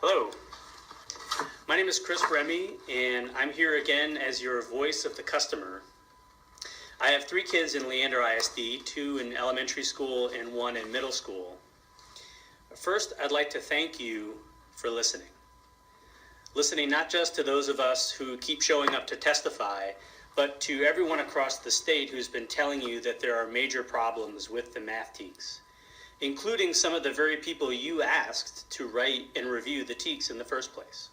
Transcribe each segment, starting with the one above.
Hello, my name is Chris Remy, and I'm here again as your voice of the customer. I have 3 kids in Leander ISD, 2 in elementary school and 1 in middle school. First, I'd like to thank you for listening. Listening not just to those of us who keep showing up to testify, but to everyone across the state who's been telling you that there are major problems with the math TEKS, including some of the very people you asked to write and review the TEKS in the first place.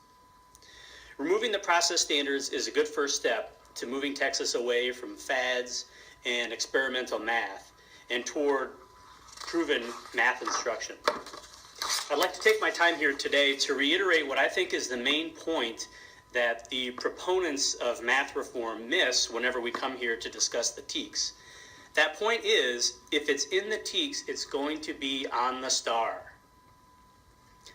Removing the process standards is a good first step to moving Texas away from fads and experimental math and toward proven math instruction. I'd like to take my time here today to reiterate what I think is the main point that the proponents of math reform miss whenever we come here to discuss the TEKS. That point is, if it's in the TEKS, it's going to be on the star.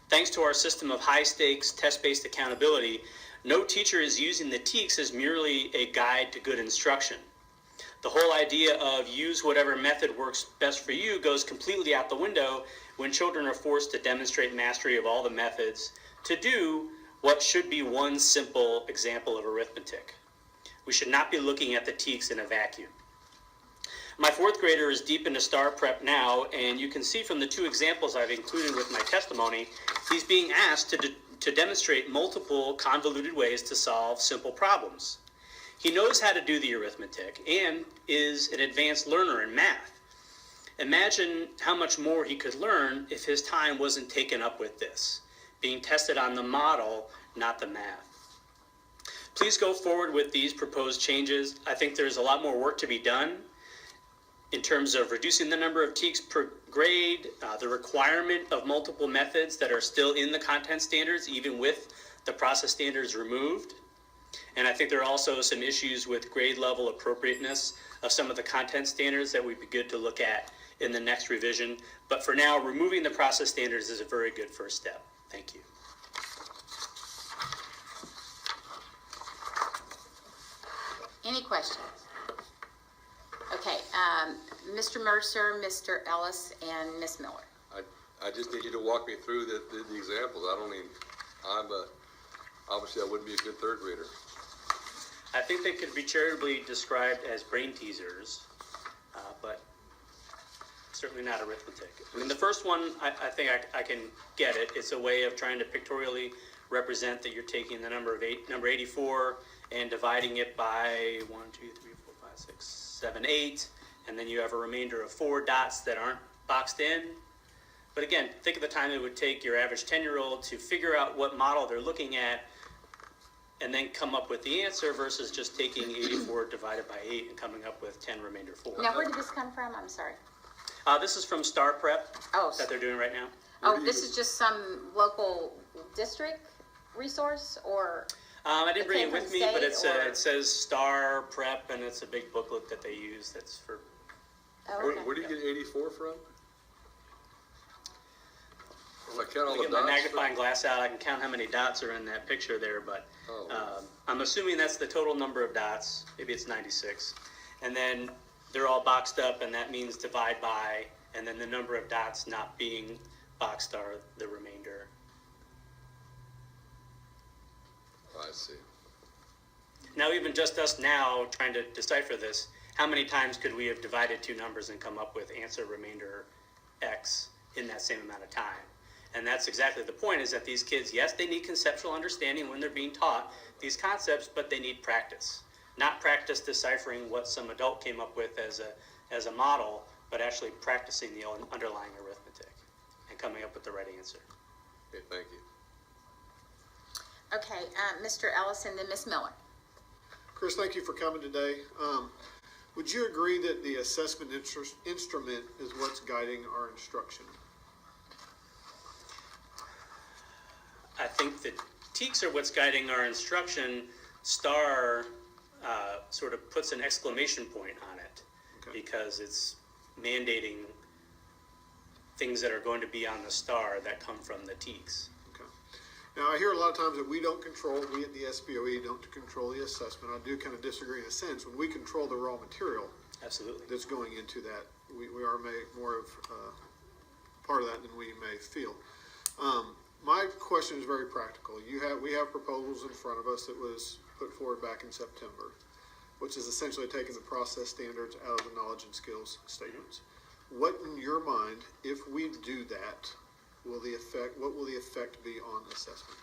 Thanks to our system of high-stakes, test-based accountability, no teacher is using the TEKS as merely a guide to good instruction. The whole idea of use whatever method works best for you goes completely out the window when children are forced to demonstrate mastery of all the methods to do what should be one simple example of arithmetic. We should not be looking at the TEKS in a vacuum. My 4th grader is deep into STAR prep now, and you can see from the 2 examples I've included with my testimony, he's being asked to demonstrate multiple convoluted ways to solve simple problems. He knows how to do the arithmetic and is an advanced learner in math. Imagine how much more he could learn if his time wasn't taken up with this, being tested on the model, not the math. Please go forward with these proposed changes. I think there's a lot more work to be done in terms of reducing the number of TEKS per grade, the requirement of multiple methods that are still in the content standards, even with the process standards removed. And I think there are also some issues with grade level appropriateness of some of the content standards that would be good to look at in the next revision. But for now, removing the process standards is a very good first step. Thank you. Any questions? Okay, Mr. Mercer, Mr. Ellis, and Ms. Miller. I just need you to walk me through the examples. Obviously I wouldn't be a good 3rd grader. I think they could be charitably described as brain teasers, but certainly not arithmetic. I mean, the first one, I think I can get it. It's a way of trying to pictorially represent that you're taking the number 84 and dividing it by 1, 2, 3, 4, 5, 6, 7, 8, and then you have a remainder of 4 dots that aren't boxed in. But again, think of the time it would take your average 10-year-old to figure out what model they're looking at and then come up with the answer versus just taking 84 divided by 8 and coming up with 10 remainder 4. Now, where did this come from? I'm sorry. This is from STAR Prep that they're doing right now. Oh, this is just some local district resource, or? I didn't bring it with me, but it says STAR Prep, and it's a big booklet that they use that's for... Oh, okay. Where do you get 84 from? If I count all the get dots. my magnifying glass out, I can count how many dots are in that picture there, but I'm assuming that's the total number of dots. Maybe it's 96. And then they're all boxed up, and that means divide by, and then the number of dots not being boxed are the remainder. I see. Now, even just us now trying to decipher this, how many times could we have divided 2 numbers and come up with answer remainder X in that same amount of time? And that's exactly the point, is that these kids, yes, they need conceptual understanding when they're being taught these concepts, but they need practice. Not practice deciphering what some adult came up with as a model, but actually practicing the underlying arithmetic and coming up with the right answer. Okay, thank you. Okay, Mr. Ellis and then Ms. Miller. Chris, thank you for coming today. Would you agree that the assessment instrument is what's guiding our instruction? I think that TEKS are what's guiding our instruction. STAR sort of puts an exclamation point on it, because it's mandating things that are going to be on the STAR that come from the TEKS. Okay. Now, I hear a lot of times that we don't control, we at the SBOE don't control the assessment. I do kind of disagree in a sense. When we control the raw material Absolutely. that's going into that, we are more of part of that than we may feel. my question is very practical. We have proposals in front of us that was put forward back in September, which is essentially taking the process standards out of the knowledge and skills statements. What in your mind, if we do that, what will the effect be on assessment?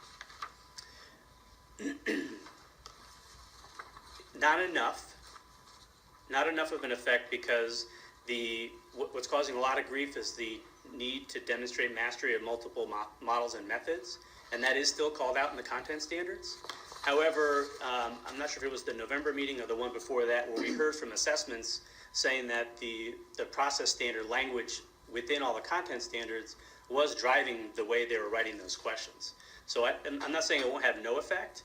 Not enough of an effect, because what's causing a lot of grief is the need to demonstrate mastery of multiple models and methods, and that is still called out in the content standards. However, I'm not sure if it was the November meeting or the one before that, where we heard from assessments saying that the process standard language within all the content standards was driving the way they were writing those questions. So I'm not saying it won't have no effect.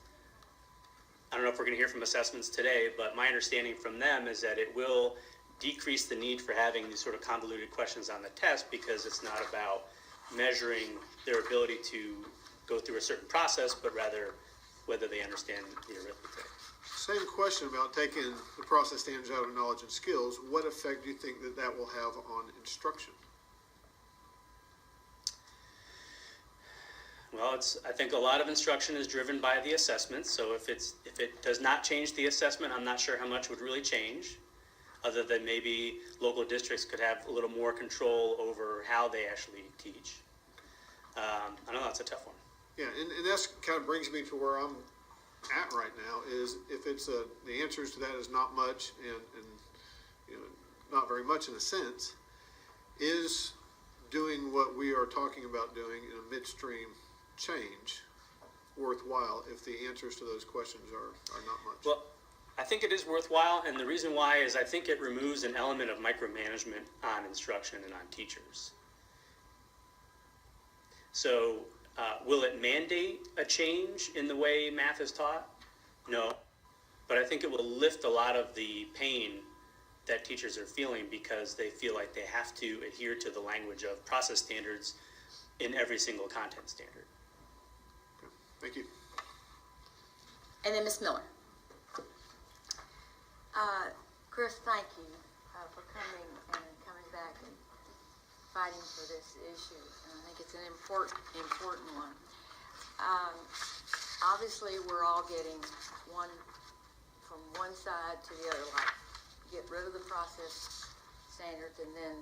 I don't know if we're going to hear from assessments today, but my understanding from them is that it will decrease the need for having these sort of convoluted questions on the test, because it's not about measuring their ability to go through a certain process, but rather whether they understand the arithmetic. Same question about taking the process standards out of knowledge and skills. What effect do you think that will have on instruction? Well, I think a lot of instruction is driven by the assessment. So if it does not change the assessment, I'm not sure how much would really change, other than maybe local districts could have a little more control over how they actually teach. I know that's a tough one. Yeah, and that's kind of brings me to where I'm at right now, is if it's the answers to that is not much and you know, not very much in a sense, is doing what we are talking about doing in a midstream change worthwhile if the answers to those questions are not much? Well, I think it is worthwhile, and the reason why is I think it removes an element of micromanagement on instruction and on teachers. So will it mandate a change in the way math is taught? No, but I think it will lift a lot of the pain that teachers are feeling, because they feel like they have to adhere to the language of process standards in every single content standard. Okay. Thank you. And then Ms. Miller. Chris, thank you for coming back and fighting for this issue. And I think it's an important one. Obviously, we're all getting from one side to the other, like get rid of the process standards and then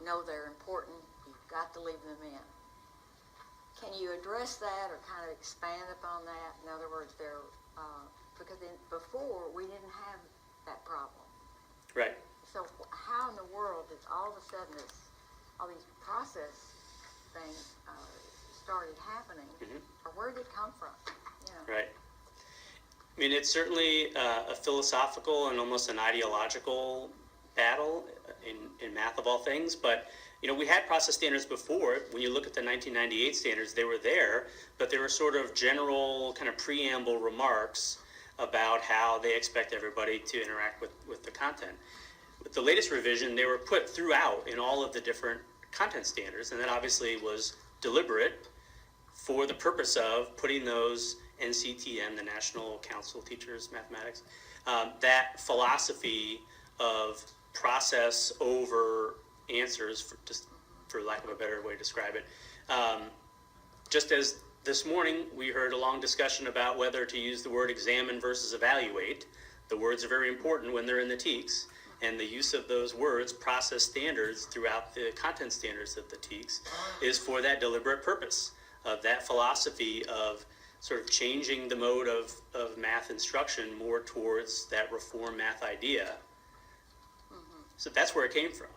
know they're important. You've got to leave them in. Can you address that or kind of expand upon that? In other words, because before we didn't have that problem. Right. So how in the world did all of a sudden all these process things started happening? Mm-hmm. Or where did it come from? You know? Right. I mean, it's certainly a philosophical and almost an ideological battle in math of all things, but you know, we had process standards before. When you look at the 1998 standards, they were there, but they were sort of general kind of preamble remarks about how they expect everybody to interact with the content. With the latest revision, they were put throughout in all of the different content standards, and that obviously was deliberate for the purpose of putting those NCTM, the National Council of Teachers Mathematics, that philosophy of process over answers, for lack of a better way to describe it. Just as this morning we heard a long discussion about whether to use the word examine versus evaluate. The words are very important when they're in the TEKS, and the use of those words, process standards, throughout the content standards of the TEKS is for that deliberate purpose of that philosophy of sort of changing the mode of math instruction more towards that reform math idea. Mm-hmm. So that's where it came from.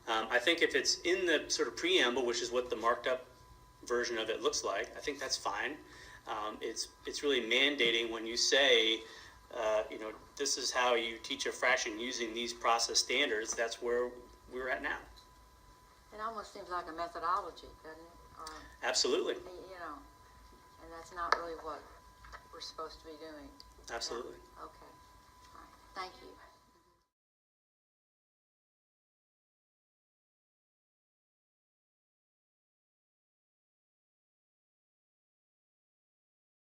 I think if it's in the sort of preamble, which is what the marked up version of it looks like, I think that's fine. It's really mandating when you say, you know, this is how you teach a fraction using these process standards. That's where we're at now. It almost seems like a methodology, doesn't it? Or, Absolutely. you know, and that's not really what we're supposed to be doing. Absolutely. Yeah. Okay. All right. Thank you.